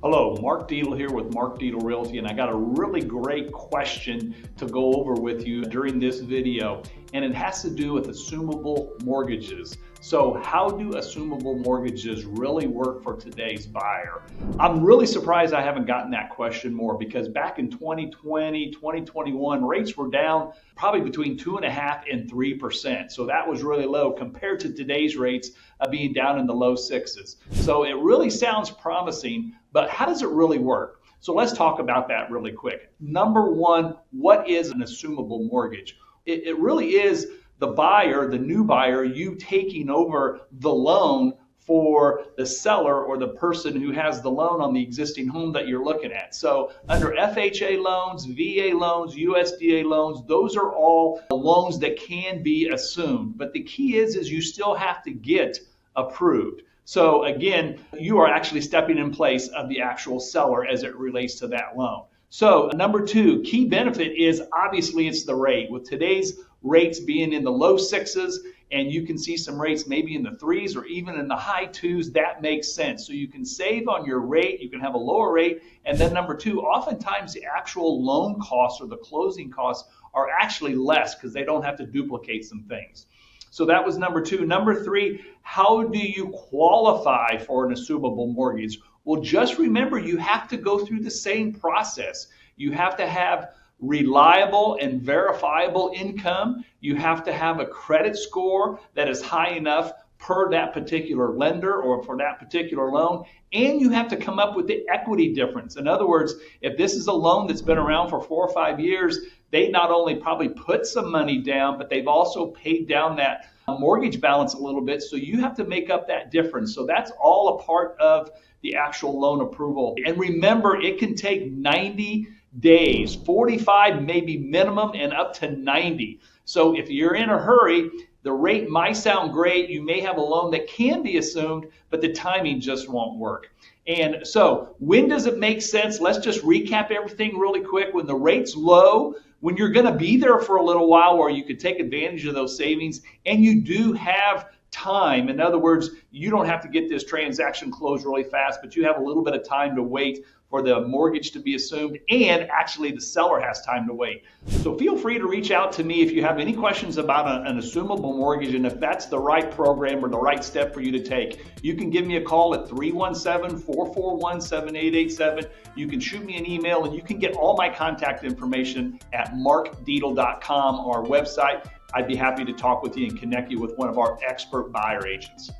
Hello, Mark Dietel here with Mark Dietel Realty, and I got a really great question to go over with you during this video, and it has to do with assumable mortgages. So how do assumable mortgages really work for today's buyer? I'm really surprised I haven't gotten that question more, because back in 2020, 2021, rates were down probably between 2.5% and 3%. So that was really low compared to today's rates being down in the low sixes. So it really sounds promising, but how does it really work? So let's talk about that really quick. Number one, what is an assumable mortgage? It really is the buyer, the new buyer, you taking over the loan for the seller or the person who has the loan on the existing home that you're looking at. So under FHA loans, VA loans, USDA loans, those are all loans that can be assumed. But the key is you still have to get approved. So again, you are actually stepping in place of the actual seller as it relates to that loan. So number two, key benefit is obviously it's the rate. With today's rates being in the low sixes, and you can see some rates maybe in the threes or even in the high twos, that makes sense. So you can save on your rate, you can have a lower rate. And then number two, oftentimes the actual loan costs or the closing costs are actually less because they don't have to duplicate some things. So that was number two. Number three, how do you qualify for an assumable mortgage? Well, just remember, you have to go through the same process. You have to have reliable and verifiable income. You have to have a credit score that is high enough per that particular lender or for that particular loan. And you have to come up with the equity difference. In other words, if this is a loan that's been around for 4 or 5 years, they not only probably put some money down, but they've also paid down that mortgage balance a little bit. So you have to make up that difference. So that's all a part of the actual loan approval. And remember, it can take 90 days, 45 maybe minimum, and up to 90. So if you're in a hurry, the rate might sound great. You may have a loan that can be assumed, but the timing just won't work. And so when does it make sense? Let's just recap everything really quick. When the rate's low, when you're going to be there for a little while where you could take advantage of those savings, and you do have time. In other words, you don't have to get this transaction closed really fast, but you have a little bit of time to wait for the mortgage to be assumed, and actually the seller has time to wait. So feel free to reach out to me if you have any questions about an assumable mortgage, and if that's the right program or the right step for you to take. You can give me a call at 317-441-7887. You can shoot me an email, and you can get all my contact information at markdietel.com, our website. I'd be happy to talk with you and connect you with one of our expert buyer agents.